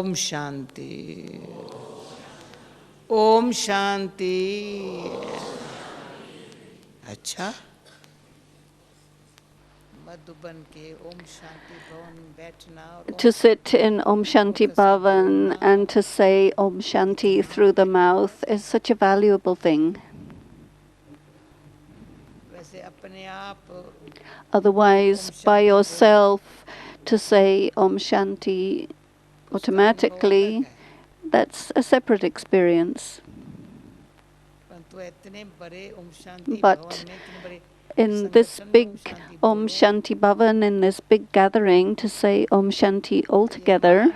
Om Shanti. Om Shanti. अच्छा to sit in Om Shanti Bhavan and to say Om Shanti through the mouth is such a valuable thing. Otherwise, by yourself, to say Om Shanti automatically, that's a separate experience. But in this big Om Shanti Bhavan, in this big gathering, to say Om Shanti altogether,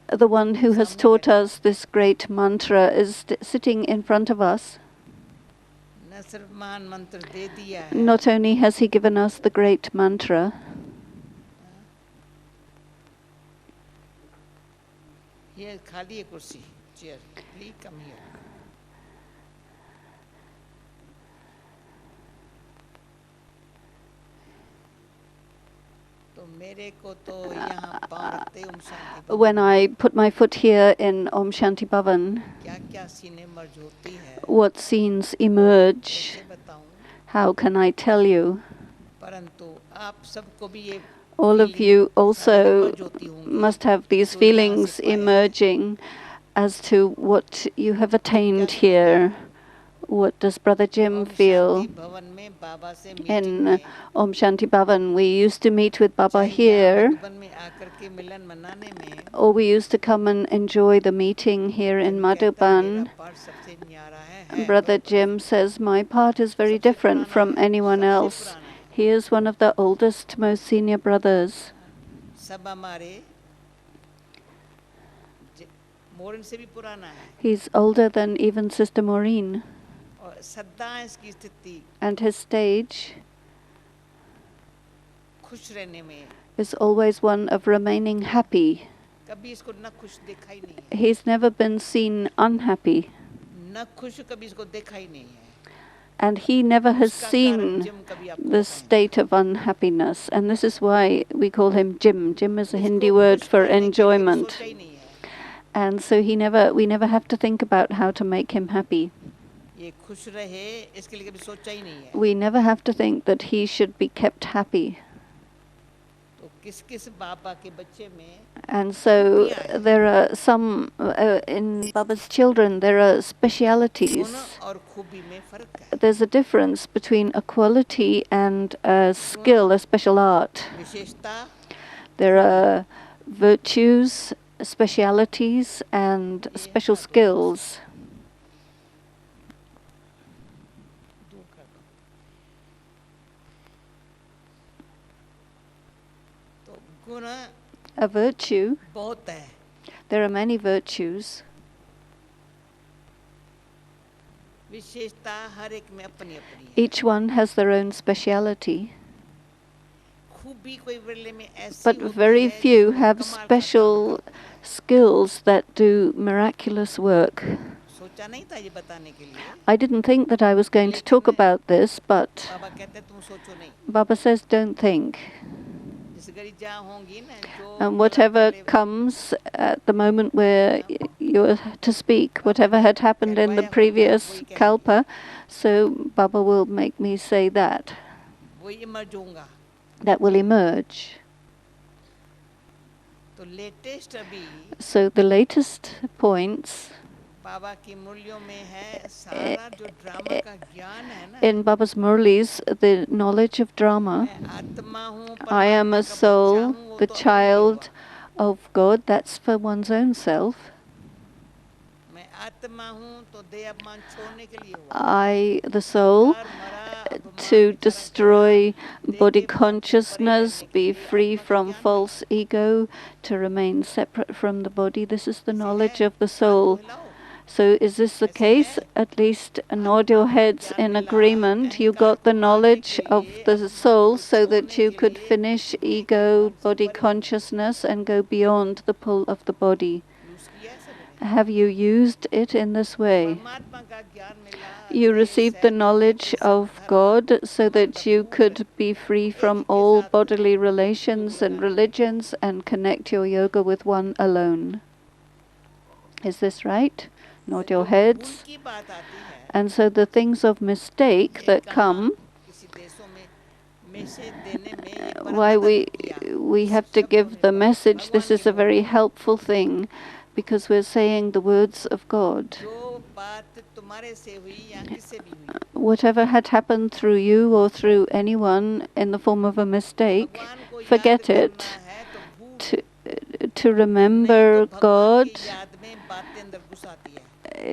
the one who has taught us this great mantra is sitting in front of us. Not only has he given us the great mantra, here, khali hai kursi, chair. Please come here. When I put my foot here in Om Shanti Bhavan, what scenes emerge? How can I tell you? All of you also must have these feelings emerging as to what you have attained here. What does Brother Jim feel? In Om Shanti Bhavan, we used to meet with Baba here, or we used to come and enjoy the meeting here in Madhuban. Brother Jim says, my part is very different from anyone else. He is one of the oldest, most senior brothers. He's older than even Sister Maureen. And his stage is always one of remaining happy. He's never been seen unhappy. And he never has seen the state of unhappiness. And this is why we call him Jim. Jim is a Hindi word for enjoyment. And so we never have to think about how to make him happy. We never have to think that he should be kept happy. And so there are some, in Baba's children, there are specialities. There's a difference between a quality and a skill, a special art. There are virtues, specialities, and special skills. A virtue, there are many virtues. Each one has their own speciality. But very few have special skills that do miraculous work. I didn't think that I was going to talk about this, but Baba says, don't think. And whatever comes at the moment where you're to speak, whatever had happened in the previous kalpa, so Baba will make me say that. That will emerge. So the latest points in Baba's Murlis, the knowledge of drama. I am a soul, the child of God, that's for one's own self. I, the soul, to destroy body consciousness, be free from false ego, to remain separate from the body. This is the knowledge of the soul. So is this the case? At least nod your heads in agreement. You got the knowledge of the soul so that you could finish ego, body consciousness, and go beyond the pull of the body. Have you used it in this way? परमात्मा का ज्ञान मिला You received the knowledge of God so that you could be free from all bodily relations and religions and connect your yoga with one alone. Is this right? Nod your heads. की बात आती है And so the things of mistake that come, किसी देशों में message देने में ये बड़ा why मदद किया we have to give the message, this is a very helpful thing because we're saying the words of God. जो बात तुम्हारे से हुई या किससे भी हुई Whatever had happened through you or through anyone in the form of a mistake, भगवान को याद forget करना it. है तो भूल To remember नहीं तो भगवान God, की याद में बातें अंदर घुस आती है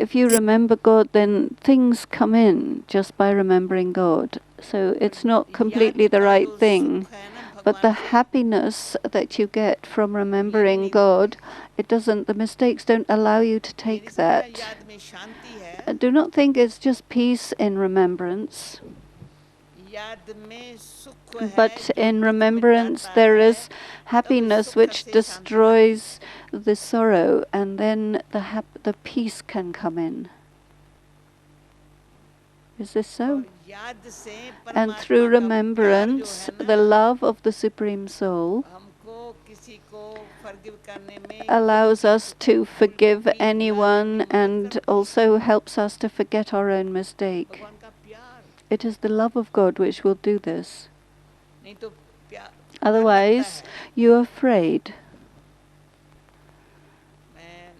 if you remember God, then things come in just by remembering God. So it's not completely the right thing. But the happiness that you get from remembering God, the mistakes don't allow you to take that. याद में शांति है Do not think it's just peace in remembrance. याद में सुख है But in remembrance there is happiness which destroys the sorrow, and then the peace can come in. Is this so? याद से And परमात्मा through का प्यार जो remembrance, है ना, the love of the Supreme Soul हमको किसी को forgive करने में allows us to forgive भी anyone भुलाने में मदद and करती है। also helps us to forget our own mistake. भगवान का प्यार It is the love of God which will do this. नहीं तो प्यार Otherwise, you are afraid. मैं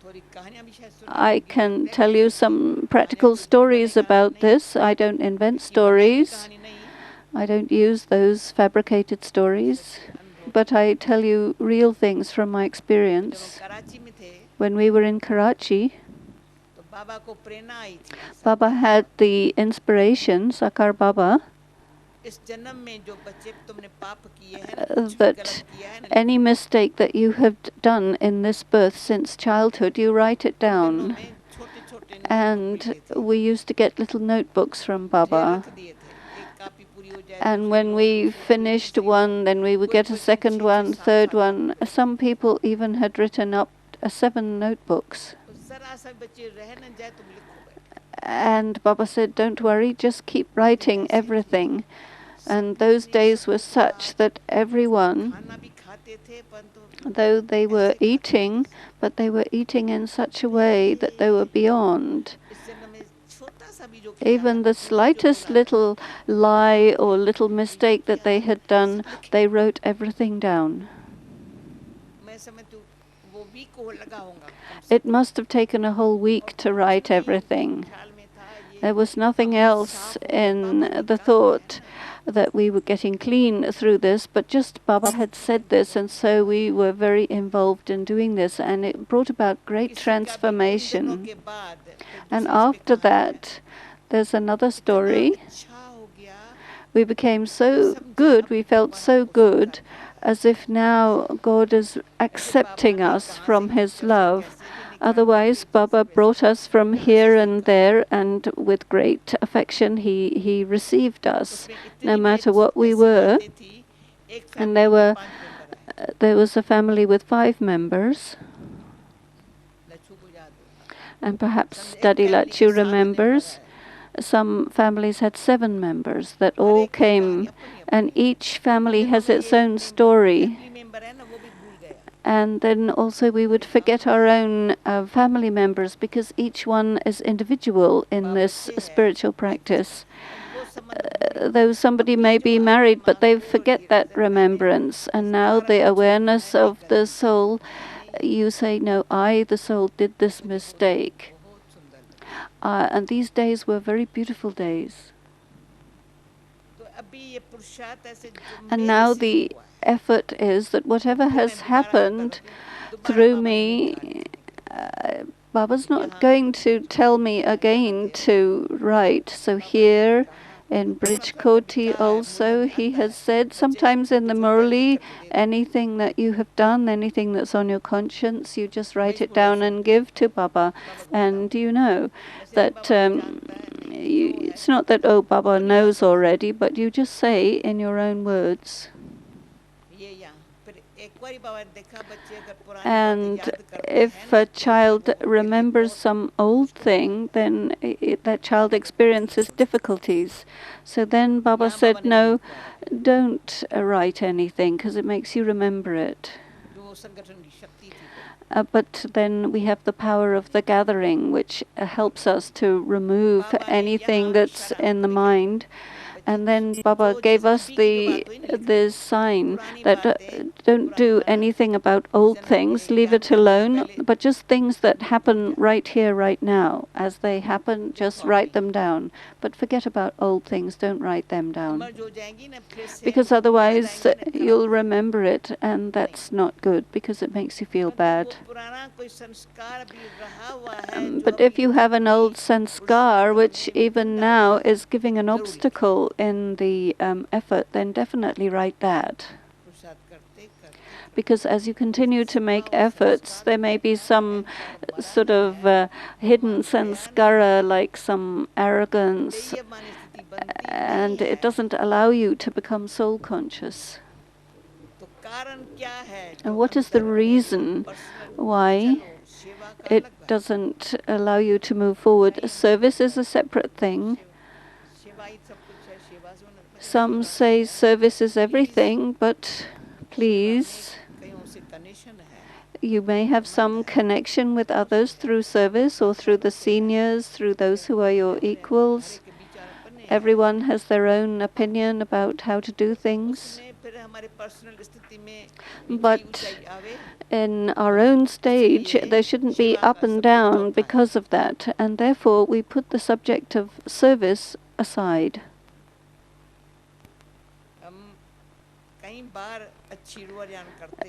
थोड़ी कहानियां भी शायद I can tell you some practical stories about this. I don't invent stories. कहानी नहीं I don't use those fabricated stories. But I tell you real things from my जब हम experience. Karachi में थे When we were in Karachi, तो बाबा को प्रेरणा आई थी Baba had the inspiration, Sakar Baba, इस जन्म में जो बच्चे तुमने पाप किए हैं ना, कुछ भी that गलत किया है ना, any mistake that you have done in this birth since childhood, you write it जन्मों down. में छोटे-छोटे नोटबुक And मिलते थे, we used to get little notebooks from ढेर Baba. रख दिए थे, एक कॉपी पूरी हो जाए And दूसरी when नोट, we दूसरी finished तीसरी one, then we would get a second one, third one. Some people even had written up 7 notebooks. जरा सा बच्चे रह न जाए तुम लिखो बैठ And Baba said, don't worry, just keep writing everything. And those days were such that everyone, खाना भी खाते थे परंतु though they were ऐसे खाते eating, but they were eating in such a way that they were beyond. इस जन्म में छोटा सा भी जो किया Even था, the जो slightest बोला था, little lie or little mistake that they had done, they wrote everything down. मैं समझती हूँ वो वीक को लगा होगा कम से It must have taken a whole week to write everything. ख्याल में था ये There was nothing else in the thought that we were getting clean through this, but just Baba had said this, and so we were very involved in doing this, and it brought about great किसी का भी इन दिनों transformation. के बाद फिर And दूसरी इस पे after कहानी है, that, there's another इतना story. अच्छा हो गया, We became so good, we felt so good, as if now God is accepting us from His love. Otherwise, Baba brought us from here and there, and with great affection he received us, no matter what we were. And there was a family with 5 members, and perhaps Dadi Lachu remembers. Some families had 7 members that all came, and each family has its own story. And then also we would forget our own family members, because each one is individual in this spiritual practice. Though somebody may be married, but they forget that remembrance, and now the awareness of the soul, you say, no, I, the soul, did this mistake. And these days were very beautiful days. And now the effort is that whatever has happened through me, Baba's not going to tell me again to write. So here in Bridgekoti also, he has said, sometimes in the Murli, anything that you have done, anything that's on your conscience, you just write it down and give to Baba. And you know that it's not that, oh, Baba knows already, but you just say in your own words. And if a child remembers some old thing, then that child experiences difficulties. So then Baba said, no, don't write anything because it makes you remember it. But then we have the power of the gathering, which helps us to remove anything that's in the mind. And then Baba gave us the sign that don't do anything about old things, leave it alone, but just things that happen right here, right now. As they happen, just write them down. But forget about old things, don't write them down. Because otherwise you'll remember it, and that's not good, because it makes you feel bad. But if you have an old sanskar, which even now is giving an obstacle in the effort, then definitely write that. Because as you continue to make efforts, there may be some sort of hidden sanskara, like some arrogance, and it doesn't allow you to become soul conscious. And what is the reason why it doesn't allow you to move forward? Service is a separate thing. Some say service is everything, but please, you may have some connection with others through service or through the seniors, through those who are your equals. Everyone has their own opinion about how to do things. But in our own stage, there shouldn't be up and down because of that, and therefore we put the subject of service aside.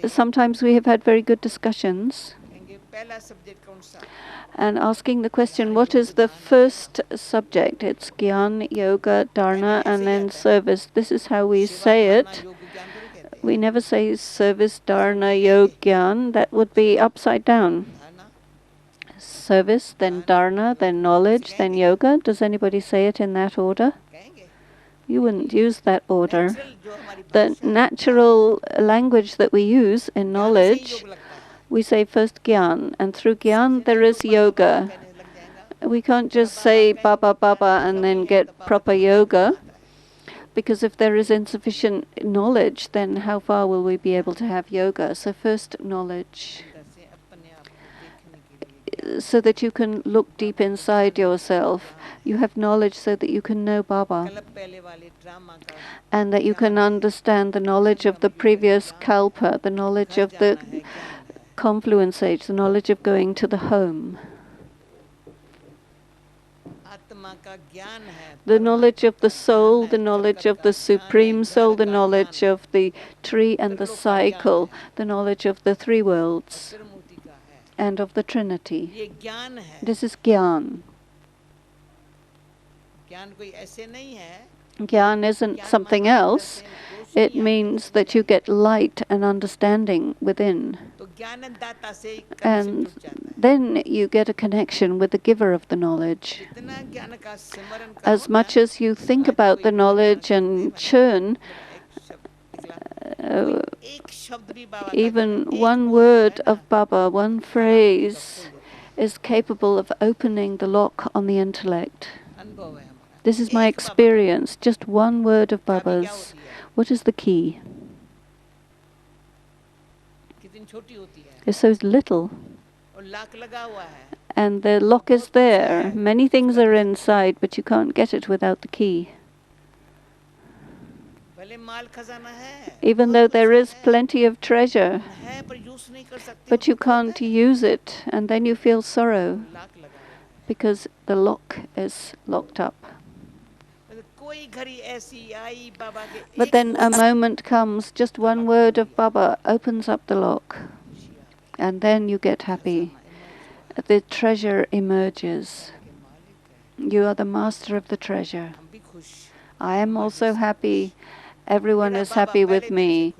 Sometimes we have had very good discussions, and asking the question, what is the first subject? It's Gyan, Yoga, Dharana, and then service. This is how we say it. We never say service, Dharana, Yoga, Gyan. That would be upside down. Service, then Dharana, then knowledge, then yoga. Does anybody say it in that order? You wouldn't use that order. The natural language that we use in knowledge, we say first Gyan, and through Gyan there is yoga. We can't just say Baba Baba and then get proper yoga, because if there is insufficient knowledge, then how far will we be able to have yoga? So first knowledge, so that you can look deep inside yourself. You have knowledge so that you can know Baba, and that you can understand the knowledge of the previous kalpa, the knowledge of the confluence age, the knowledge of going to the home. The knowledge of the soul, the knowledge of the supreme soul, the knowledge of the tree and the cycle, the knowledge of the three worlds and of the Trinity. This is Gyan. Gyan isn't something else. It means that you get light and understanding within. And then you get a connection with the giver of the knowledge. As much as you think about the knowledge and churn, even one word of Baba, one phrase, is capable of opening the lock on the intellect. This is my experience. Just one word of Baba's. What is the key? It's so little. And the lock is there. Many things are inside, but you can't get it without the key. Even though there is plenty of treasure, but you can't use it, and then you feel sorrow, because the lock is locked up. But then a moment comes, just one word of Baba opens up the lock, and then you get happy. The treasure emerges. You are the master of the treasure. I am also happy. Everyone is happy with me.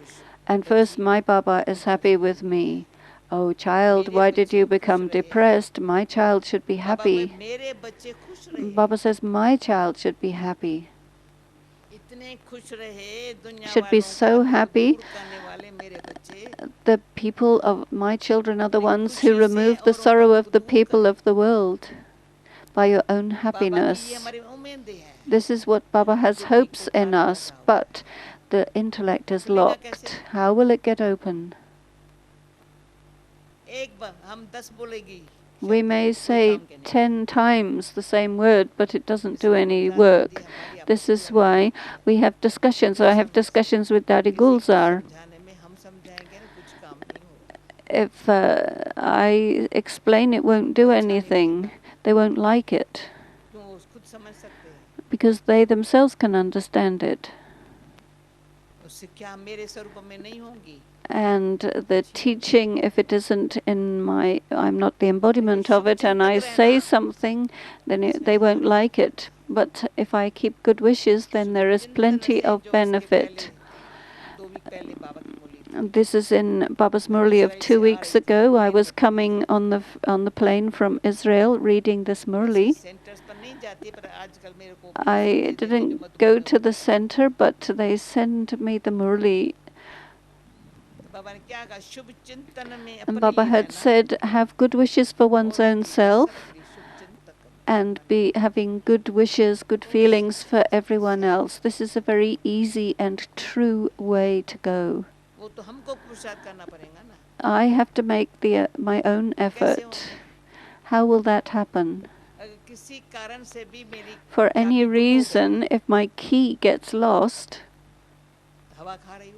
And first my Baba is happy with me. Oh child, why did you become depressed? My child should be happy. Baba says, my child should be happy. इतने खुश रहे दुनिया should be वालों का so दुख happy. दूर करने वाले मेरे बच्चे The people of my children are the अपनी ones who खुशियों से remove the औरों का sorrow दुख of the दूर people करें of the world by your own बाबा की ये happiness. हमारी उम्मीदें हैं This is what Baba has जो hopes दिल को in खाली कर us, रहा होता but the intellect is खुलेगा कैसे locked. How will it get open? एक बार हम 10 बोलेगी We शब्द may कोई say काम के नहीं 10 times the same word, but it doesn't do इसलिए any गुलजार दीदी work. हमारी आपस This की is अलग why होती है we have discussions. कोई I have discussions with Dadi किसी को Gulzar. समझाने में हम समझाएंगे ना कुछ काम नहीं होगा If I explain, it won't do अच्छा नहीं anything. लगेगा They won't like it क्यों वो खुद समझ सकते हैं because they themselves can understand it. उससे क्या मेरे स्वरूप में नहीं होंगी And the teaching, if it isn't in my, I'm not the embodiment of it, and I say something, then they won't like it. But if I keep good wishes, then there is plenty of benefit. दो week पहले बाबा की मुरली And this is in Baba's Murli of 2 weeks ago. I was coming on the plane from Israel reading this Murli. Centres पर नहीं जाती पर आजकल मेरे को I didn't go to the center, but they sent me the Murli. बाबा ने क्या कहा शुभ चिंतन में And अपने Baba लिए had रहना said, have good wishes for one's और own सबके self लिए शुभ चिंतक and be having good wishes, good feelings for everyone else. This is a very easy and true way to go. वो तो हमको पुरुषार्थ करना पड़ेगा ना I have to make my own कैसे effort. होगा How will that happen? अगर किसी कारण से भी मेरी For any चाबी गुम हो गई, reason, if my key gets lost, हवा खा रही हूँ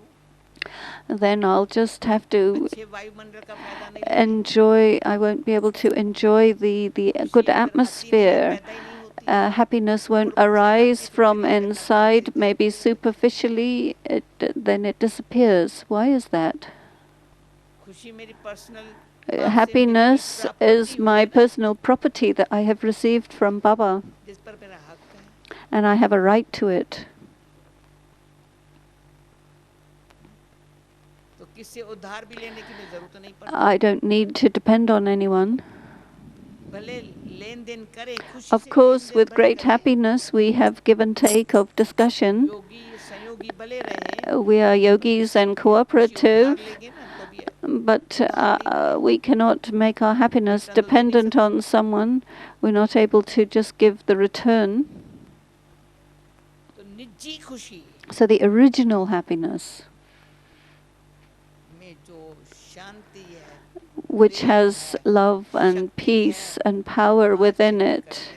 then I'll just have to अच्छे वायुमंडल का फायदा नहीं लेती enjoy, I won't be able to enjoy the good खुशी अगर आती नहीं है, atmosphere. पैदा ही नहीं होती Happiness won't और वो arise शांति from तो चली जाती inside, है, maybe superficially, then it disappears. Why is that? खुशी मेरी personal Happiness is my personal property that I have received from Baba, जिस पर मेरा हक है and I have a right to it. तो किससे उधार भी लेने की भी जरूरत नहीं पड़ती I don't need to depend on anyone. भले लेन देन करें खुशी Of से course, लेन देन with भले great करें happiness, we have give and take of discussion. योगी संयोगी भले रहे We are yogis and खुशी cooperative, उधार लेंगे ना तो भी but we cannot make our happiness dependent on someone. We're not able to just give the return. तो निजी खुशी So the original happiness, में जो शांति है which has love and peace and power within it,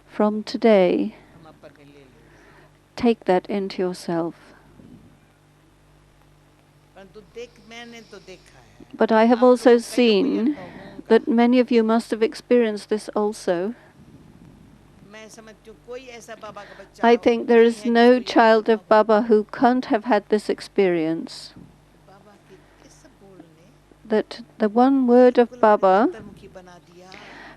from today, हम अपन में ले लें take that into yourself. परंतु मैंने तो देखा है But I have आप also लोगों को कईयों को ये seen अनुभव होगा। that many of you must have experienced this also. मैं समझती हूँ कोई ऐसा बाबा का बच्चा I think there नहीं is है no जिसको ये child अनुभव of Baba who can't have had this experience. बाबा के इस बोलने That the one word of बिल्कुल मैंने Baba अंतर्मुखी बना दिया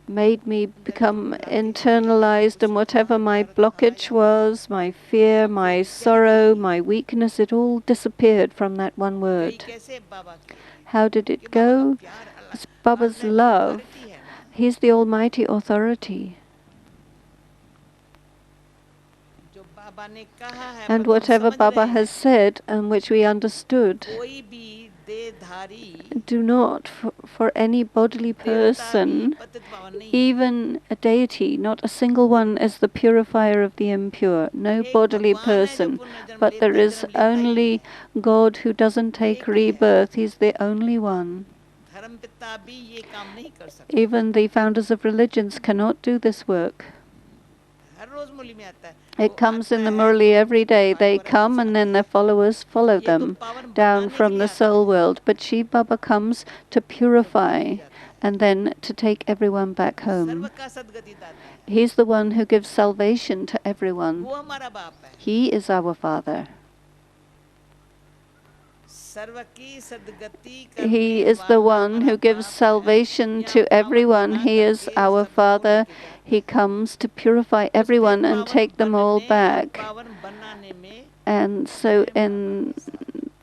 made me become internalized, and whatever my blockage was, my fear, my sorrow, my weakness, it all disappeared from that one गई word. कैसे बाबा की How did कि it बाबा का go? प्यार अलग It's Baba's Almighty love. authority है ना He's the almighty authority. जो बाबा ने कहा है And पर हम whatever समझ Baba रहे हैं, has said, and which we understood, कोई भी देहधारी do not, for any bodily देवता भी person, पतित पावन नहीं है। even a deity, not a single one is the purifier of the impure, no एक bodily भगवान है जो person. पुनर्जन्म But there लेता, is जन्म लेता ही only नहीं है। God who doesn't take एक ही है। rebirth. He's the only one. धर्मपिता भी ये काम नहीं कर सकते। Even the founders of religions cannot do this work. हर रोज मूली में आता है। It वो comes in आता the है Murli तो every day. They हमारे come and then their followers follow ये तो them पावन down बनाने के from लिए the आता soul है। world. But Shiv Baba comes to purify and then to take everyone back serve home. का सद्गति दाता है। He's the one who gives salvation to everyone. वो हमारा बाप है। He is our Father. सर्व की सद्गति करने He is the वाला one who हमारा gives बाप है। salvation यहाँ to पावन everyone. बना He is करके our सबको Father. लेके जाता है। He comes to purify उसके everyone and पावन take them all बनने और back. पावन बनाने में And so in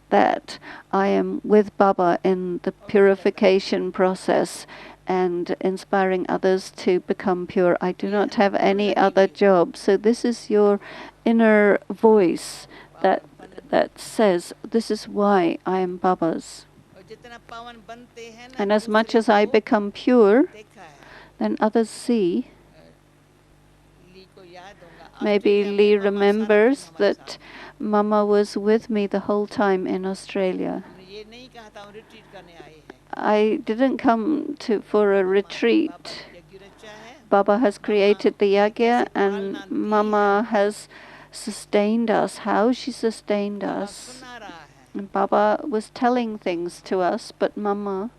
that, I am with Baba in the purification process and inspiring others to become pure. I do not have any other job. So this is your inner voice that says, this is why I am Baba's. And as much as I become pure, then others see. Maybe Lee remembers that Mama was with me the whole time in Australia. I didn't come for a retreat. Baba has created the yagya and Mama has sustained us. How she sustained us. And Baba was telling things to us, but Mama,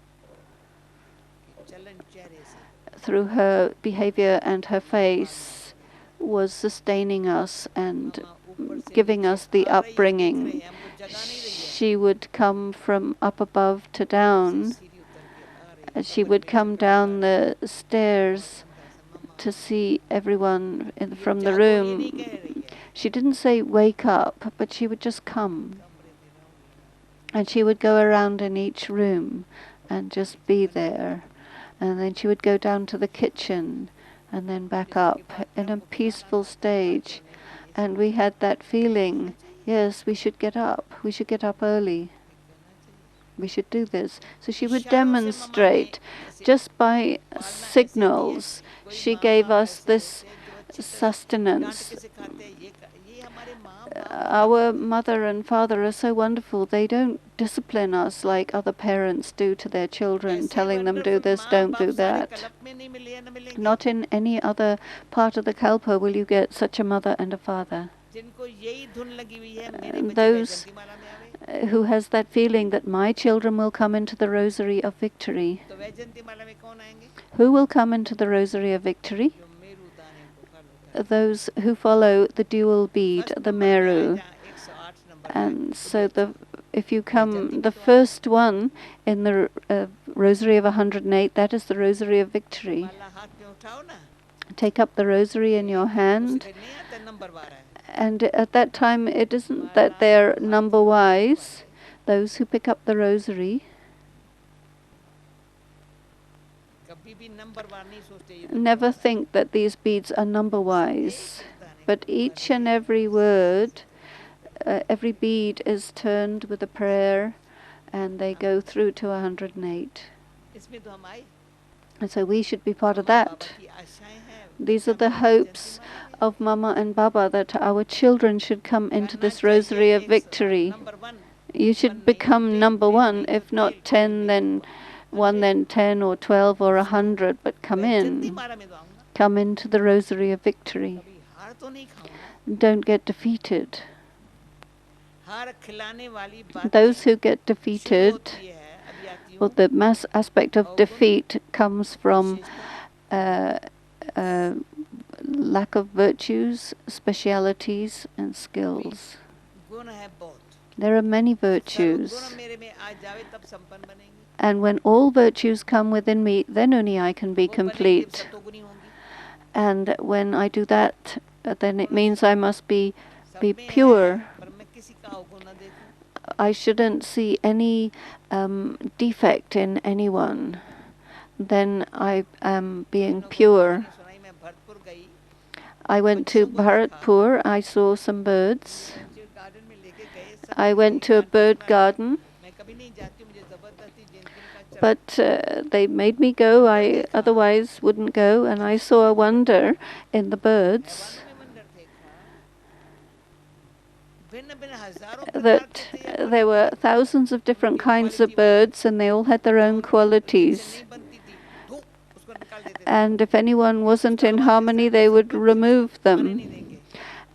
through her behavior and her face, was sustaining us and giving us the upbringing. She would come from up above to down. She would come down the stairs to see everyone from the room. She didn't say, wake up, but she would just come. And she would go around in each room and just be there. And then she would go down to the kitchen and then back up in a peaceful stage. And we had that feeling, yes, we should get up. We should get up early. We should do this. So she would demonstrate just by signals. She gave us this sustenance. Our mother and father are so wonderful. They don't discipline us like other parents do to their children, telling them do this, don't do that. Not in any other part of the Kalpa will you get such a mother and a father. Those who has that feeling that my children will come into the Rosary of Victory. Who will come into the Rosary of Victory? Those who follow the dual bead, the Meru. And so if you come, the first one in the Rosary of 108, that is the Rosary of Victory. Take up the Rosary in your hand. And at that time, it isn't that they're number-wise. Those who pick up the Rosary never think that these beads are number-wise. But each and every word, every bead is turned with a prayer, and they go through to 108. And so we should be part of that. These are the hopes of Mama and Baba, that our children should come into this Rosary of Victory. You should become number one, if not 10, then 1, then 10 or 12 or 100, but come in. Come into the Rosary of Victory. Don't get defeated. Those who get defeated, well, the mass aspect of defeat comes from lack of virtues, specialities, and skills. There are many virtues. And when all virtues come within me, then only I can be complete. And when I do that, then it means I must be pure. I shouldn't see any defect in anyone. Then I am being pure. I went to Bharatpur. I saw some birds. I went to a bird garden. But they made me go. I otherwise wouldn't go. And I saw a wonder in the birds, that there were thousands of different kinds of birds, and they all had their own qualities. And if anyone wasn't in harmony, they would remove them.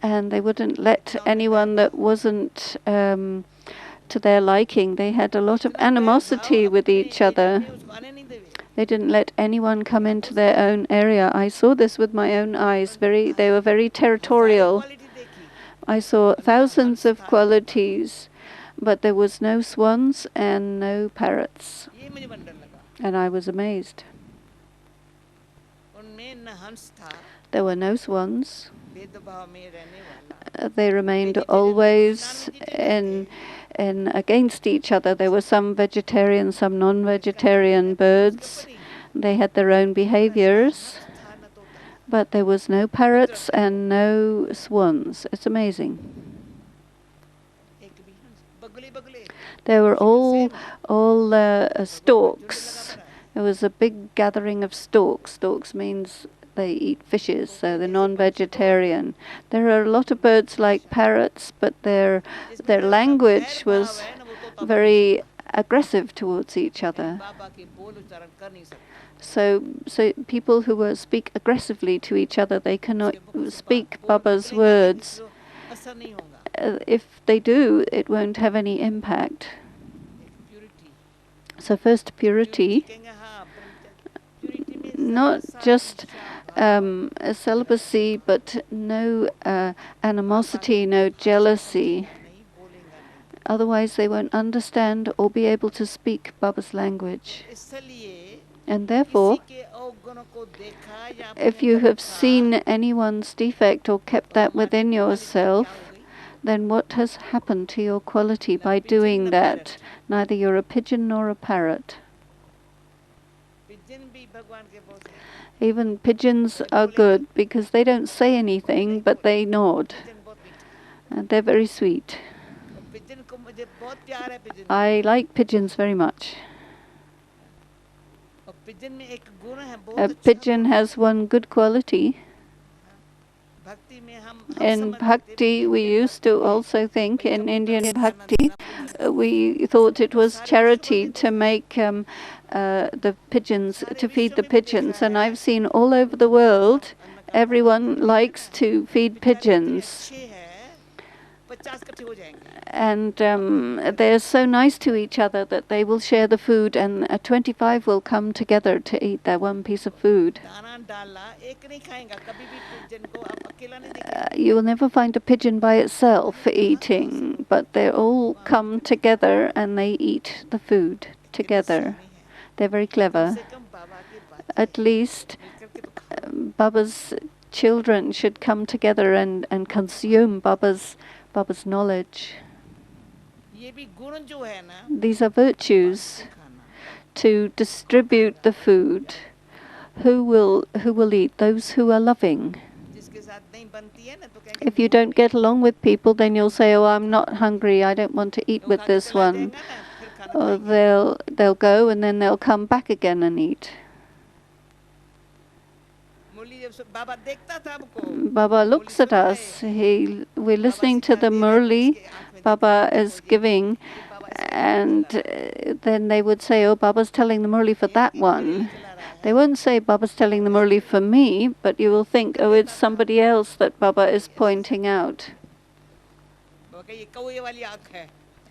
And they wouldn't let anyone that wasn't to their liking. They had a lot of animosity with each other. They didn't let anyone come into their own area. I saw this with my own eyes. They were very territorial. I saw thousands of qualities, but there was no swans and no parrots. And I was amazed. There were no swans. They remained always against each other. There were some vegetarian, some non-vegetarian birds. They had their own behaviors, but there was no parrots and no swans. It's amazing. They were all storks. It was a big gathering of storks. Storks means they eat fishes, so they're non-vegetarian. There are a lot of birds like parrots, but their language was very aggressive towards each other. So people who speak aggressively to each other, they cannot speak Baba's words. If they do, it won't have any impact. So first, purity, not just celibacy, but no animosity, no jealousy. Otherwise, they won't understand or be able to speak Baba's language. And therefore, if you have seen anyone's defect or kept that within yourself, then what has happened to your quality by doing that? Neither you're a pigeon nor a parrot. Even pigeons are good because they don't say anything, but they nod. And they're very sweet. I like pigeons very much. A pigeon has one good quality. In bhakti, we used to also think, in Indian bhakti, we thought it was charity to make the pigeons, to feed the pigeons. And I've seen all over the world, everyone likes to feed pigeons. And they're so nice to each other that they will share the food, and 25 will come together to eat that one piece of food. You will never find a pigeon by itself eating, but they all come together and they eat the food together. They're very clever. At least Baba's children should come together and consume Baba's knowledge. These are virtues to distribute the food. Who will eat? Those who are loving. If you don't get along with people, then you'll say, "Oh, I'm not hungry. I don't want to eat with this one." Or they'll go and then they'll come back again and eat. Baba looks at us. We're listening to the Murli Baba is giving, and then they would say, "Oh, Baba's telling the Murli for that one." They won't say Baba's telling the Murli for me, but you will think, "Oh, it's somebody else that Baba is pointing out."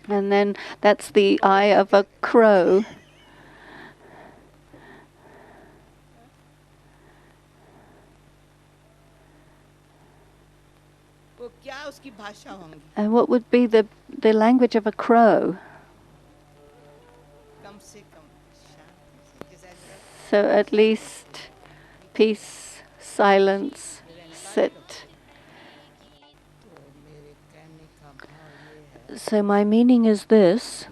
And then that's the eye of a crow. And what would be the language of a crow? So at least peace, silence, sit. So my meaning is this.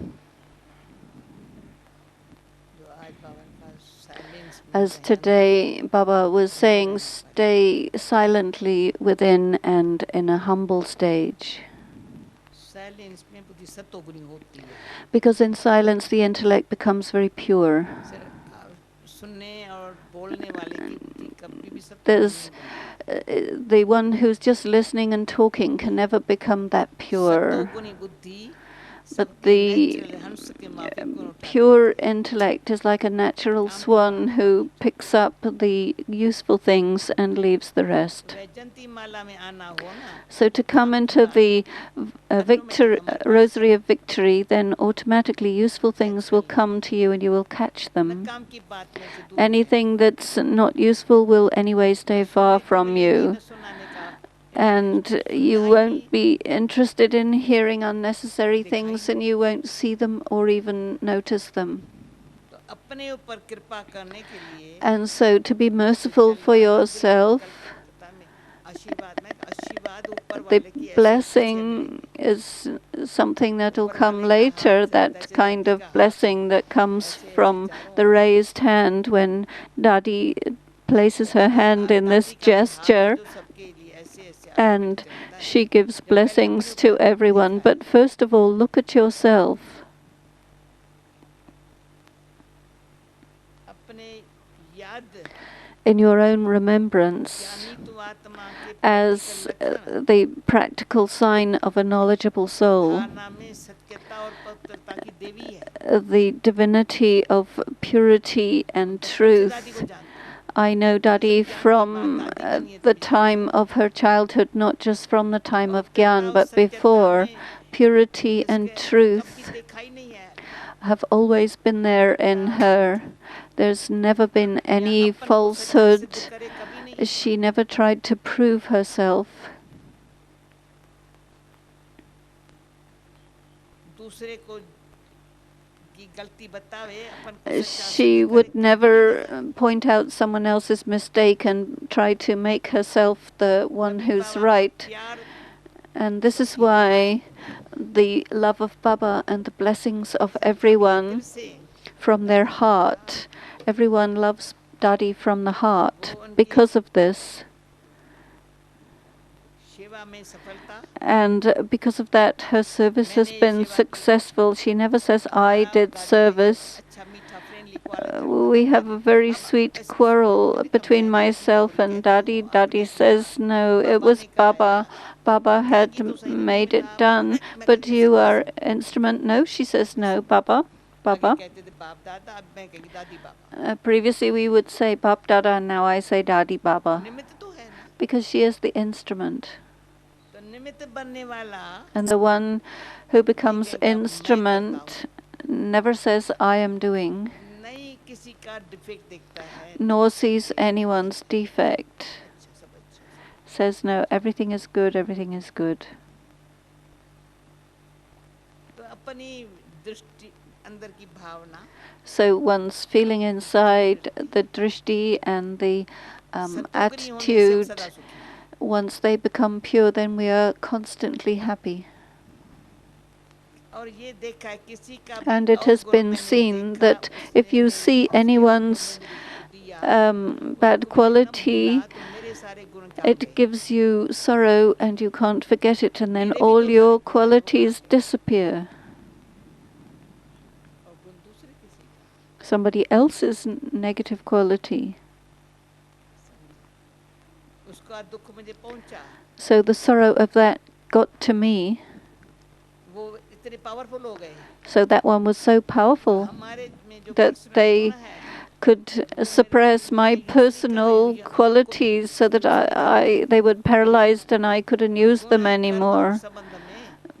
As today Baba was saying, stay silently within and in a humble stage. Because in silence the intellect becomes very pure. There's the one who's just listening and talking can never become that pure. But the pure intellect is like a natural swan who picks up the useful things and leaves the rest. So to come into the rosary of victory, then automatically useful things will come to you and you will catch them. Anything that's not useful will anyway stay far from you. And you won't be interested in hearing unnecessary things, and you won't see them or even notice them. And so to be merciful for yourself, the blessing is something that will come later, that kind of blessing that comes from the raised hand when Dadi places her hand in this gesture. and she gives blessings to everyone. But first of all, look at yourself. In your own remembrance, as the practical sign of a knowledgeable soul, the divinity of purity and truth. I know Dadi from the time of her childhood, not just from the time of Gyan, but before. Purity and truth have always been there in her. There's never been any falsehood. She never tried to prove herself. She would never point out someone else's mistake and try to make herself the one who's right. And this is why the love of Baba and the blessings of everyone from their heart. Everyone loves Dadi from the heart because of this. And because of that, her service has been successful. She never says, I did service. We have a very sweet quarrel between myself and Dadi. Dadi says, no, it was Baba. Baba had made it done, but you are instrument. No, she says, no, Baba. Baba. Previously we would say Bab Dada, and now I say Dadi Baba. Because she is the instrument. And the one who becomes instrument never says, I am doing, nor sees anyone's defect. Says, no, everything is good, everything is good. So one's feeling inside, the drishti and the attitude, once they become pure, then we are constantly happy. And it has been seen that if you see anyone's bad quality, it gives you sorrow and you can't forget it, and then all your qualities disappear. Somebody else's negative quality. So the sorrow of that got to me. So that one was so powerful that they could suppress my personal qualities so that they were paralyzed and I couldn't use them anymore.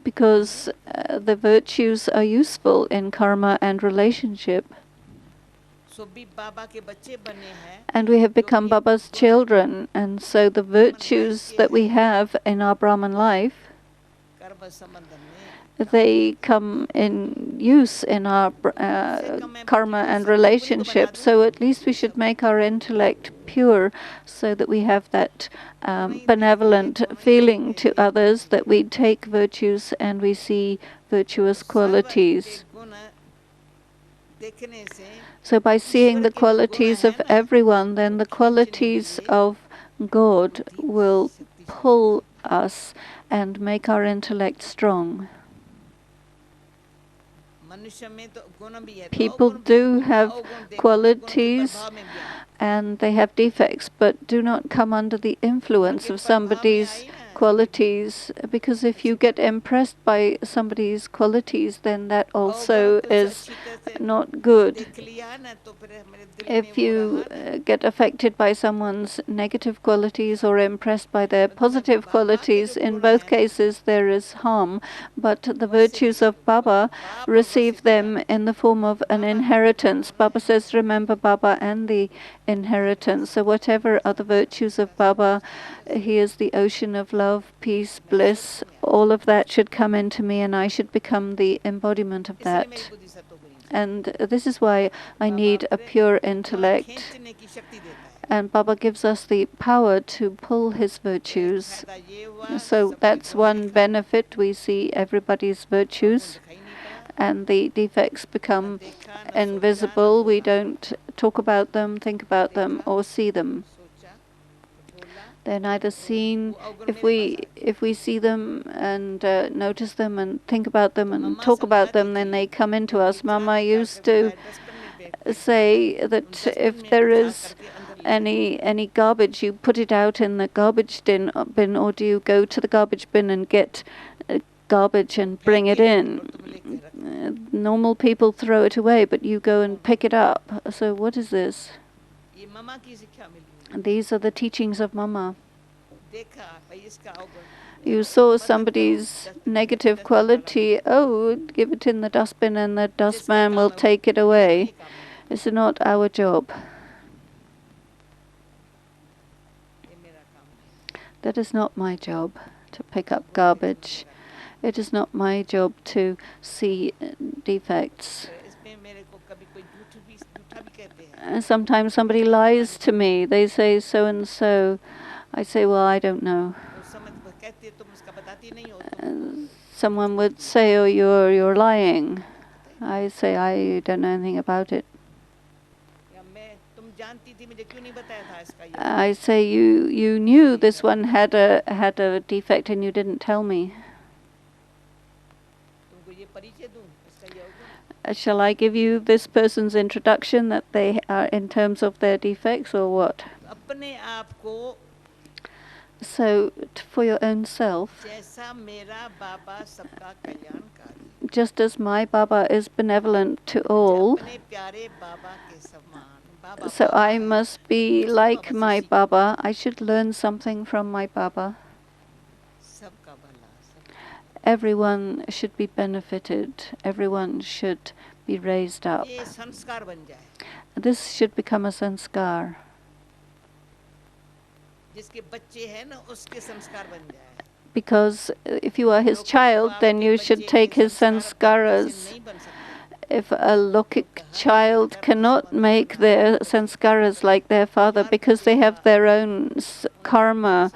Because the virtues are useful in karma and relationship. And we have become Baba's children, and so the virtues that we have in our Brahman life, they come in use in our karma and relationship. So at least we should make our intellect pure so that we have that benevolent feeling to others, that we take virtues and we see virtuous qualities. So by seeing the qualities of everyone, then the qualities of God will pull us and make our intellect strong. People do have qualities and they have defects, but do not come under the influence of somebody's qualities, because if you get impressed by somebody's qualities, then that also is not good. If you get affected by someone's negative qualities or impressed by their positive qualities, in both cases there is harm, but the virtues of Baba, receive them in the form of an inheritance. Baba says, remember Baba and the inheritance. So whatever are the virtues of Baba, he is the ocean of love, peace, bliss. All of that should come into me and I should become the embodiment of that. And this is why I need a pure intellect. And Baba gives us the power to pull his virtues. So that's one benefit. We see everybody's virtues and the defects become invisible. We don't talk about them, think about them, or see them. They're neither seen. वो अवगुण If मेरे पास आते we see them and notice them and think about them तो and mamma talk about them, समझाती then थी they come into कि us. Mama चाक निकाल used कर to बाहर डस्टबिन में फेंक दो say तुम that डस्टबिन if में there साफ is करके अंदर ले आओ any garbage, you put it out in the garbage bin, or do you go to the garbage bin and get garbage वो and bring फेंक it के in? और तुम लेके रख Normal people throw it away, but you go and pick it up. So what is this? ये मम्मा की शिक्षा मिली These are the teachings of Mama. देखा भाई इसका अवगुण You saw मदद करो somebody's डस्टबिन negative डस्टबिन वाला quality. Oh, give it in the dustbin and the जिसका dustman काम will है वो take it मेरा तो away. ये काम नहीं It's not our job. ये मेरा काम नहीं That is not my job to pick up garbage. It is not my job to see defects. तो इसमें मेरे को कभी कोई झूठा भी कहते हैं Sometimes somebody lies to me. They say so and so. I say, well, I don't know. वो समझ वो कहते हैं तुम उसका बताती नहीं हो तुम Someone would say, oh, you're lying. I say, I don't know anything about it. या मैं तुम जानती थी मुझे क्यों नहीं बताया था इसका ये I say, you knew this one had a defect and you didn't tell me. तुमको ये परिचय दूं इसका ये अवगुण Shall I give you this person's introduction that they are in terms of their defects or what? अपने आप को So, for your own self, जैसा मेरा बाबा सबका कल्याणकारी just as my Baba is benevolent to all, अपने प्यारे बाबा के समान बाबा so बाबा I है must be सब like बाबा से my सीखो। Baba. I should learn something from my Baba. सबका भला सब Everyone should be benefited. Everyone should be raised up. ये संस्कार बन जाए This should become a sanskar. जिसके बच्चे हैं ना उसके संस्कार बन जाए Because if you are his लोग child, बाप then के you बच्चे should के take his संस्कार बाप से sanskaras. नहीं बन सकते If a Lokik child cannot make their sanskaras like their father because they have their own karma,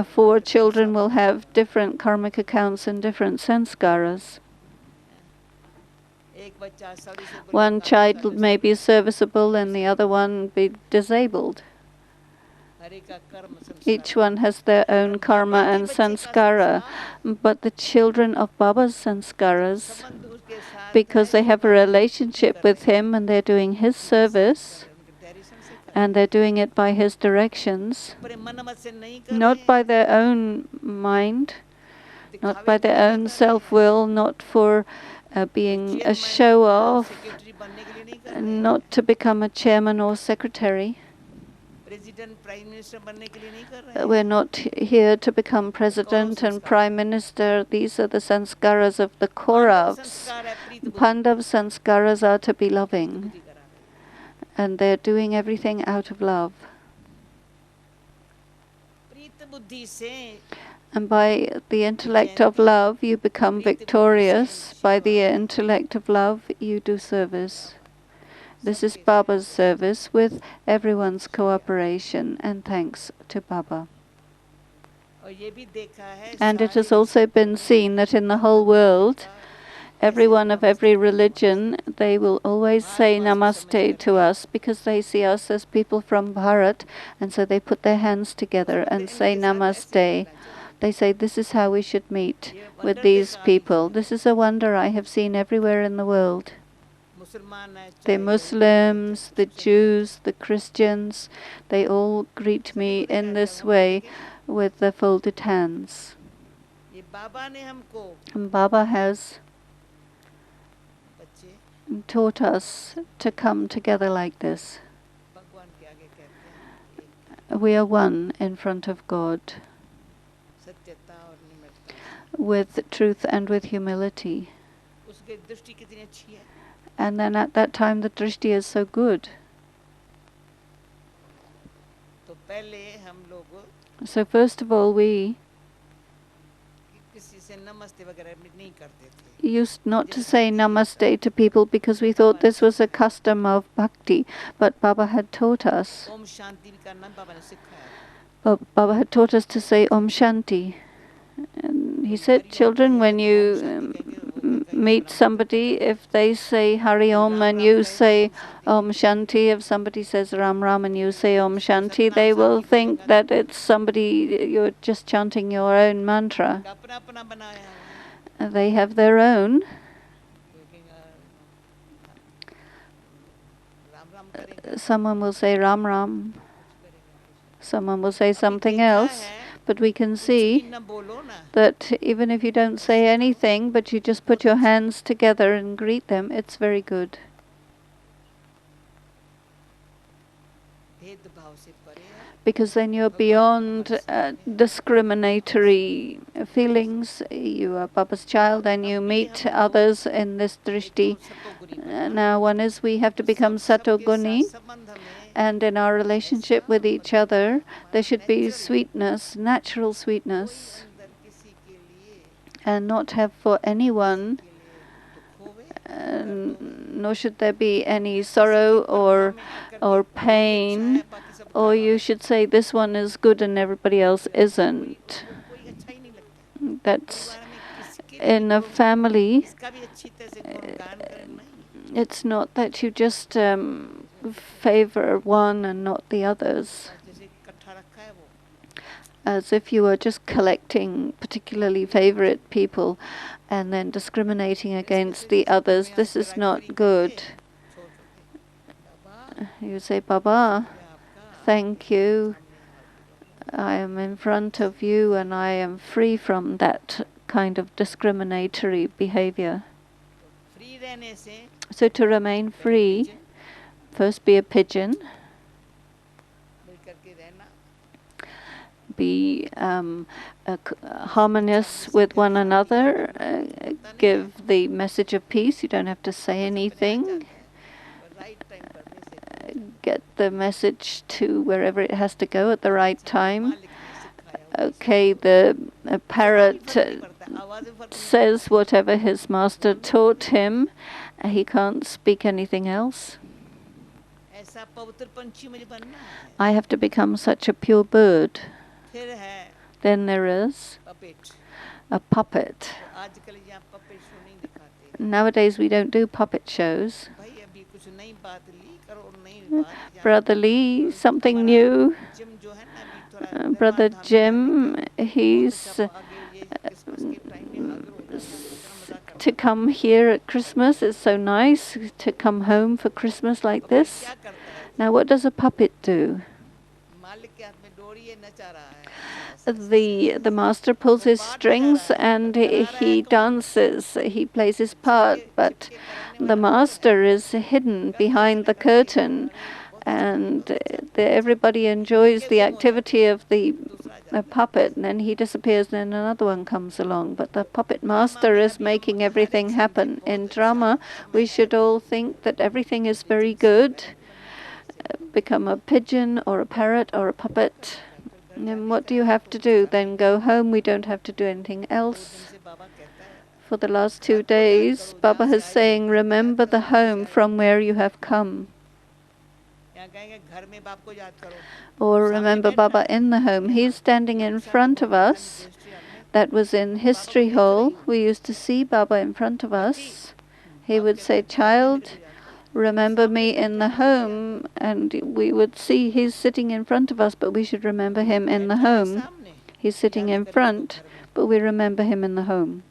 four children will have different karmic accounts and different sanskaras. एक बच्चा serviceable One होगा, child दूसरा may be serviceable and the other one be disabled. हर एक का कर्म संस्कार Each one has their own karma and sanskara, but the children of Baba's sanskaras, संबंध उसके साथ because they है, have a Baba relationship with him and they're doing his service, उनके direction से कर and they're doing it by his directions, अपने मन मत से नहीं कर not रहे by हैं, their own mind, not दिखावे by के their लिए नहीं own कर रहे हैं, self-will, not for being a chairman show-off, secretary बनने के लिए नहीं कर रहे and हैं, not to become a chairman or secretary. President prime minister बनने के लिए नहीं कर रहे हैं, We're not here to become president and prime minister. These are the sanskaras of the Manav Kauravas. संस्कार है प्रीत बुद्धि Pandav sanskaras are to be Preet loving, बुद्धि करा रहे हैं, and they're doing everything out of love. प्रीत बुद्धि से And by the intellect of love, you become victorious. By the intellect of love, you do service. This is Baba's service with everyone's cooperation and thanks to Baba. और ये भी देखा है And it has सारे also been seen that in the whole world, everyone of every religion, they will always say namaste to us because they see us as people from Bharat, and so they put their hands together and say namaste. They say this is how we should meet with these people. This is a wonder I have seen everywhere in the world. मुसलमान है The चाहे Muslims, the Jews, the Christians, they all greet me in this way with their folded hands. ये बाबा ने हमको And Baba has बच्चे taught us to come together like this. भगवान के आगे कहते हैं We are one in front of God, एक सत्यता और निम्रता with truth and with humility. उसकी दृष्टि कितनी अच्छी है And then at that time the drishti is so good. तो पहले हम लोग So first of all, we किसी से नमस्ते वगैरह नहीं करते थे used not to say namaste to people because we thought this was a custom of bhakti. But Baba had taught us. Om Shanti भी करना बाबा ने सिखाया Baba had taught us to say Om Shanti. And he said, children, when you meet somebody, if they say Hari Om and you say Om Shanti, if somebody says Ram Ram and you say Om Shanti, they will think that it's somebody, you're just chanting your own mantra. अपना अपना बनाया हुआ है They have their own. लेकिन राम राम करेंगे Someone will say Ram Ram, someone will say something else, but we can see न बोलो ना that even if you don't say anything, but you just put your hands together and greet them, it's very good. भेदभाव से परे है Because then you're beyond discriminatory feelings. You are Baba's child and you meet others in this drishti. Now one is we have to become satoguni, संबंध में and in our relationship with each other there should be sweetness, natural sweetness, अंदर किसी के लिए and not have for anyone, दुख होवे nor should there be any sorrow or pain, or you should say this one is good and everybody else isn't. कोई अच्छा ही नहीं लगता That's परिवार में किसके in a family. इसका भी अच्छी तरह से गुणगान करें नहीं It's not that you just favor one and not the others, जैसे इकट्ठा रखा है वो as if you were just collecting particularly favorite people and then discriminating against the others. This is not good. You say, Baba, thank you. I am in front of you and I am free from that kind of discriminatory behavior. Free रहने से So to remain free, first be a pigeon, मिलकर के रहना be harmonious with one another, give the message of peace. You don't have to say anything. Right time करने से Get the message to wherever it has to go at the right time. Okay, the parrot says whatever his master taught him. He can't speak anything else. ऐसा पवित्र पंछी मुझे बनना है I have to become such a pure bird. फिर है Then there is puppet a puppet. आजकल यहाँ पपेट शो नहीं दिखाते Nowadays we don't do puppet shows. भाई अभी कुछ नई बात ली करो नई बात Brother Lee, something new. Gym जो है ना अभी थोड़ा Brother Jim, he's आगे ये क्रिसमस के टाइम में हाजिर हो जाता है मजा करता to come here at Christmas. It's so nice to come home for Christmas like this. क्या करता है Now what does a puppet do? मालिक के हाथ में डोरी है नचा रहा है The master pulls his strings and he dances, he plays his part, but the master is hidden behind the curtain, and everybody enjoys the activity of the puppet, and then he disappears and then another one comes along, but the puppet master is making everything happen. In drama we should all think that everything is very good, become a pigeon or a parrot or a puppet. And what do you have to do? Then go home. We don't have to do anything else. For the last 2 days, Baba is saying, remember the home from where you have come. यहाँ कहेंगे घर में बाप को याद करो Or remember Baba in the home. He's standing in front of us. That was in History Hall. We used to see Baba in front of us. He would say, child, remember me in the home, and we would see he's sitting in front of us, but we should remember him in the home. He's sitting in front, but we remember him in the home.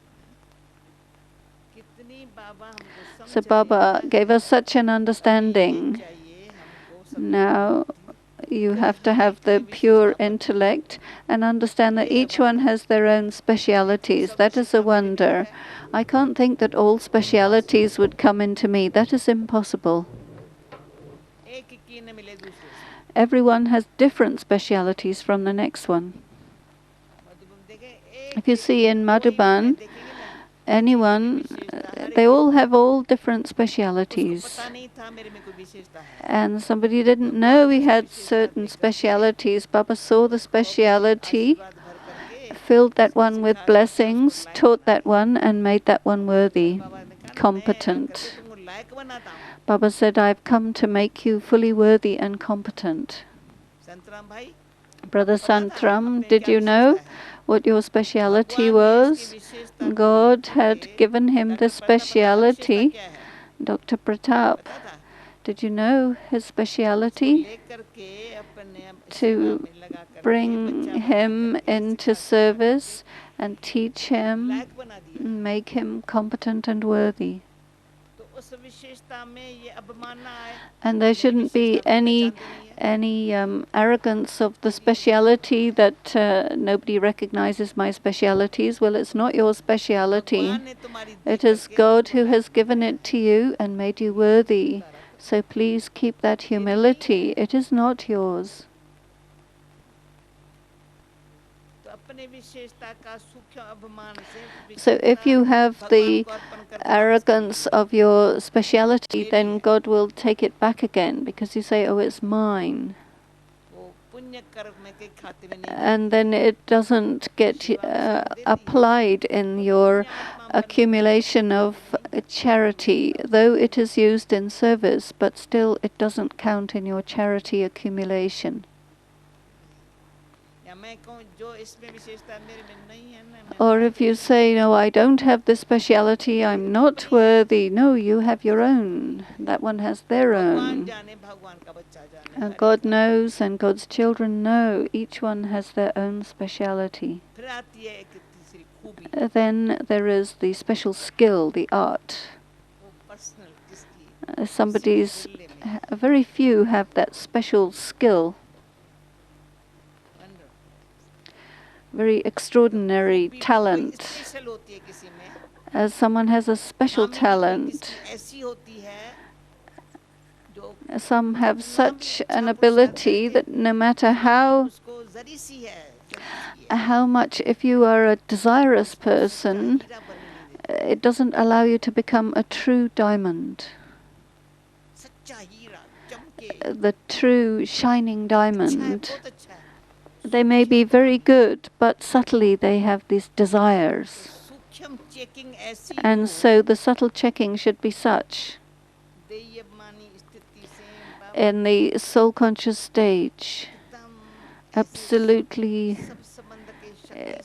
कितनी बाबा हमको So Baba gave us such an understanding. चाहिए हमको Now you have to have the pure intellect and understand that each one has their own specialities. That is a wonder. I can't think that all specialities would come into me. That is impossible. एक की न मिले दूसरे से Everyone has different specialities from the next one. Madhuban देखे If you see in Madhuban, देखेंगे ना anyone, they all have all different specialities. पता नहीं था मेरे में कोई विशेषता है And somebody didn't know he had certain specialities. Baba saw the speciality, बात भर करके filled that one with blessings, taught that one, and made that one worthy, बाबा ने कहा competent. मैं तुमको लायक बनाता हूँ Baba said, I've come to make you fully worthy and competent. Santram भाई Brother Santram, did you know what your speciality was. God had given him the speciality. Dr. Pratap, did you know his speciality? To bring him into service and teach him, make him competent and worthy. And there shouldn't be any arrogance of the speciality that nobody recognizes my specialities. Well, it's not your speciality. It is God who has given it to you and made you worthy. So please keep that humility. It is not yours. So if you have the arrogance of your speciality, then God will take it back again because you say, oh, it's mine. And then it doesn't get applied in your accumulation of charity, though it is used in service, but still it doesn't count in your charity accumulation. Or if you say, no, I don't have this speciality, I'm not worthy. No, you have your own. That one has their own. And God knows and God's children know. Each one has their own speciality. Then there is the special skill, the art. Very few have that special skill. Very extraordinary talent. As someone has a special talent, some have such an ability that no matter how much, if you are a desirous person, it doesn't allow you to become a true diamond. The true shining diamond. They may be very good, but subtly they have these desires. And so the subtle checking should be such. In the soul conscious stage, absolutely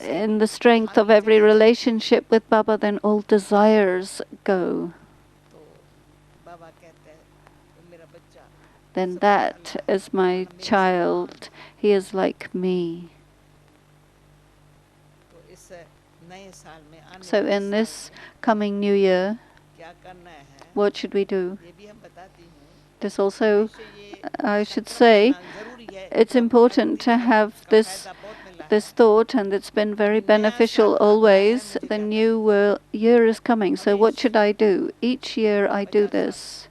in the strength of every relationship with Baba, then all desires go. Then that is my child. He is like me. So in this coming new year, what should we do? This also, I should say, it's important to have this thought, and it's been very beneficial always. The new year is coming, so what should I do? Each year I do this.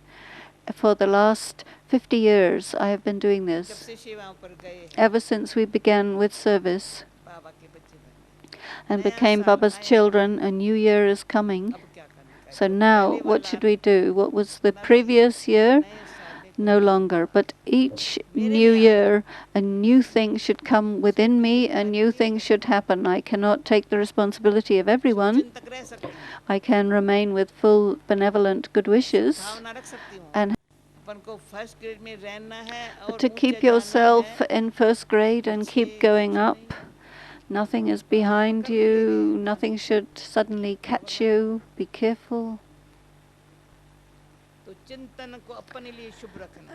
For the last 50 years I have been doing this. Ever since we began with service and became Baba's children, a new year is coming. So now what should we do? What was the previous year? No longer. But each new year a new thing should come within me, a new thing should happen. I cannot take the responsibility of everyone. I can remain with full benevolent good wishes and to keep yourself in first grade and keep going up. Nothing is behind you, nothing should suddenly catch you. Be careful.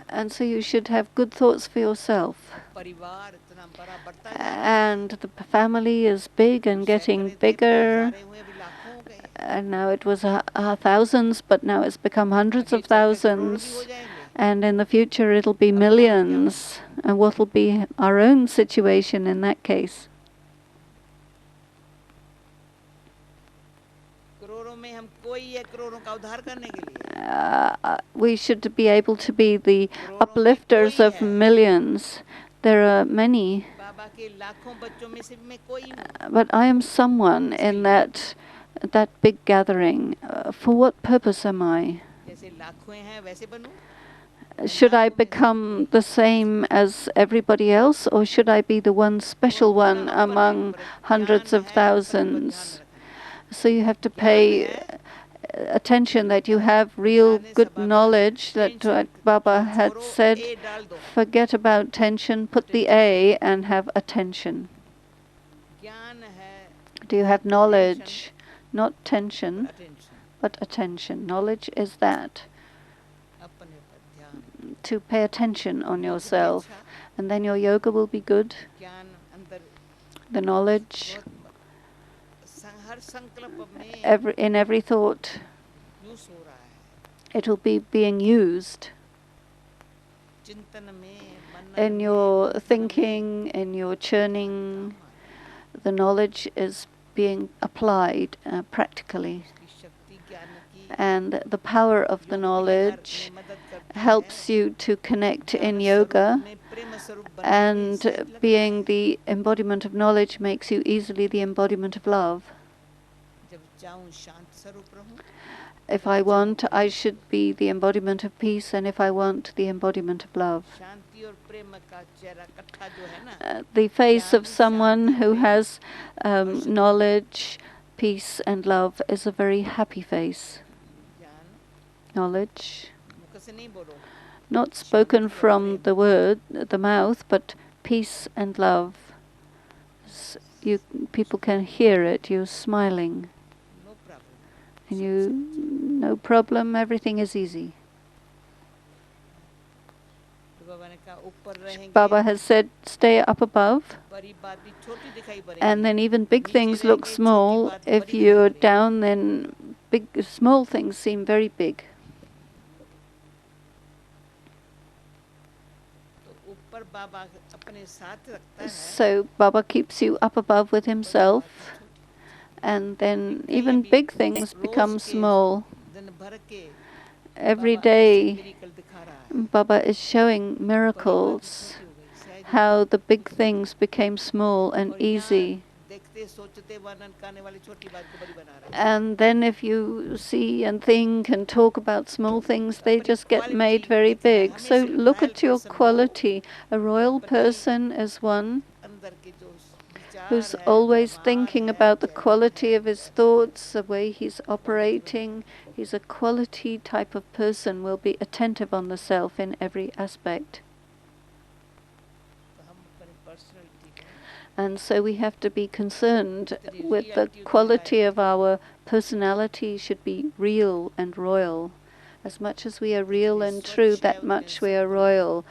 And so you should have good thoughts for yourself. And the family is big and getting bigger. And now it was thousands, but now it's become hundreds of thousands. And in the future it'll be millions. And what will be our own situation in that case? We should be able to be the uplifters of millions. There are many. But I am someone in that big gathering. For what purpose am I? Should I become the same as everybody else, or should I be the one special one among hundreds of thousands? So you have to pay attention that you have real good knowledge, that what Baba had said, forget about tension, put the A and have attention. Do you have knowledge? Not tension, attention. but attention. Knowledge is that, अपने पर ध्यान. to pay attention on योग भी yourself. अच्छा, And then your yoga will be good. ज्ञान अंदर The knowledge बहुत हर संकल्प में in every thought, यूज हो रहा है. it will be being used. चिंतन में, मनन In में, your मंथन में thinking, in your churning, the knowledge is being applied practically. उसकी शक्ति ज्ञान की And the power of the योग knowledge में मदद करता helps है. you to connect ज्ञान in स्वरूप yoga, में प्रेम स्वरूप बनने में and सहज लगता being है. the embodiment of knowledge makes you easily the embodiment of love. जब चाहूं शांत स्वरूप रहूं, If I want, I should be the embodiment of peace, and if I want, the embodiment of love. शांति और प्रेम का चेहरा इकट्ठा जो है ना, The face of ज्ञान, someone Shanti, who Prem, has हर्ष को knowledge, peace, and love is a very happy face. ज्ञान Knowledge, मुख से नहीं बोलो, not spoken शांति और from Prem. the mouth, but peace and love. People can hear it. You're smiling, no problem. and no problem. Everything is easy. तो बाबा ने कहा ऊपर रहेंगे, Baba has said, stay up above, बड़ी बात भी छोटी दिखाई पड़ेगी. and then even big नीचे things look रहेंगे, small. छोटी बात If बड़ी you're दिखाई पड़ेगी. down, then small things seem very big. तो ऊपर बाबा अपने साथ रखता है. So Baba keeps you up above with himself, and then even big things become small. दिन भर के Every बाबा ऐसे day, miracle दिखा रहा है. Baba is showing बड़ी बात भी miracles, छोटी हो गई, सहज हो how गई. the big things became small and और यहाँ easy. देखते सोचते वर्णन करने वाली छोटी बात को बड़ी बना रहा है. And then if you see and think and talk about small things, they just get made very big. So look at your quality. A royal person is one अंदर के जो विचार who's है, always व्यवहार thinking है, about the चरित्र quality है, of his thoughts, the way he's operating. He's a quality type of person, will be attentive on the self in every aspect. तो हम अपनी personality को And so we have to be concerned with the quality of our personality should be real and royal. As much as we are real and true, that much we are royal.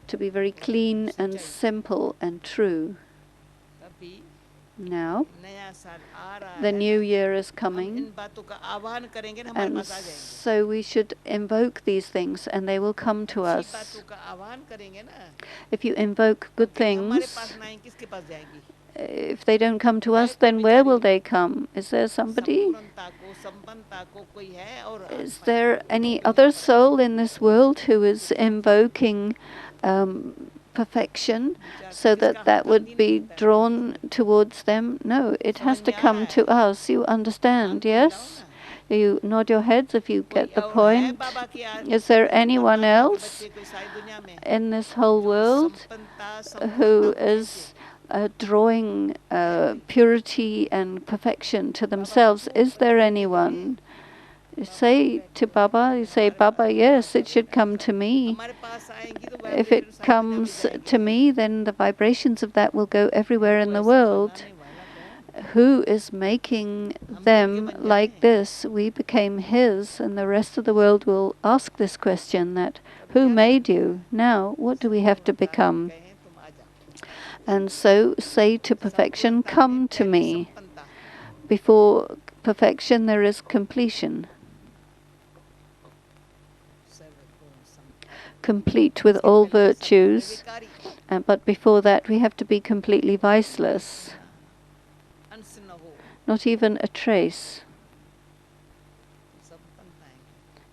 To be very clean and simple and true. अभी Now, नया साल आ रहा the है new ना, year is हम coming, इन बातों का आह्वान करेंगे ना, हमारे and पास आ जाएंगे. so we should invoke these things and they will come to अच्छी us. बातों का आह्वान करेंगे ना, If you invoke good अगर हमारे things, पास ना आए, किसके पास जाएंगी? if they don't come to us, then where will they come? Is there somebody? संपूर्णता को, संपन्नता को कोई है और Is there any other soul in this world who is invoking perfection so that would be drawn towards them? No, it has to come to us. You understand, yes? You nod your heads if you get the point. Is there anyone else in this whole world who is drawing purity and perfection to themselves? Is there anyone? You say to Baba, you say, Baba, yes, it should come to me. If it comes to me, then the vibrations of that will go everywhere in the world. Who is making them like this? We became his, and the rest of the world will ask this question, that who made you? Now, what do we have to become? And so say to perfection, come to me. Before perfection there is completion. Complete with all virtues, but before that we have to be completely viceless. Not even a trace.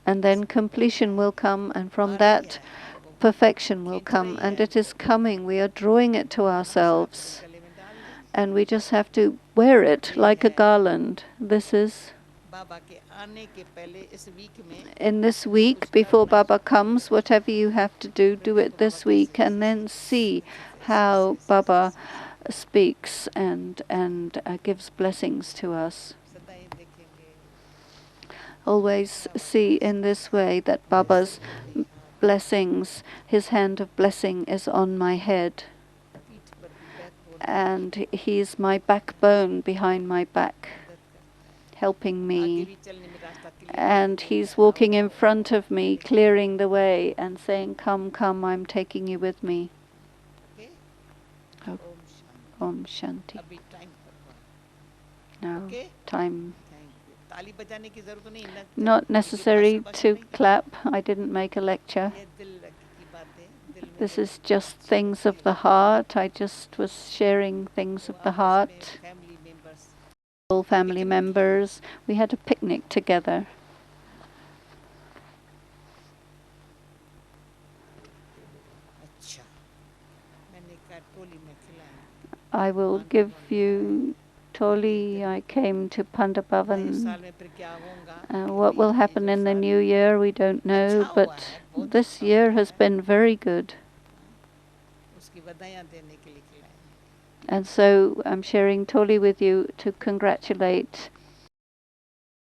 And then completion will come, and from that perfection will come, and it is coming. We are drawing it to ourselves, and we just have to wear it like a garland. This is in this week before Baba comes. Whatever you have to do, do it this week, and then see how Baba speaks and gives blessings to us. Always see in this way that Baba's blessings, his hand of blessing is on my head. and he's my backbone behind my back, helping me. And he's walking in front of me, clearing the way and saying, "Come, come, I'm taking you with me." Okay? Oh, Om Shanti. Om Shanti. अभी time पर हुआ. Now, Okay? time. Thank you. ताली बजाने की जरूरत नहीं. Not necessary to clap. I didn't make a lecture. ये दिल की बातें, दिल में This जो is just अच्छी things लगती of है the वो heart. I just was sharing things तो of the आपस heart. में family members All family picnic members. We had a picnic together. अच्छा मैंने कहा टोली में खिलाएंगे I will give you Toli. I came to नए Pandabavan. साल में फिर क्या होगा What will happen in the new year, we don't know, but this year has been very good. उसकी बधाइयाँ देने के लिए खिलाएंगे And so I'm sharing Toli with you to congratulate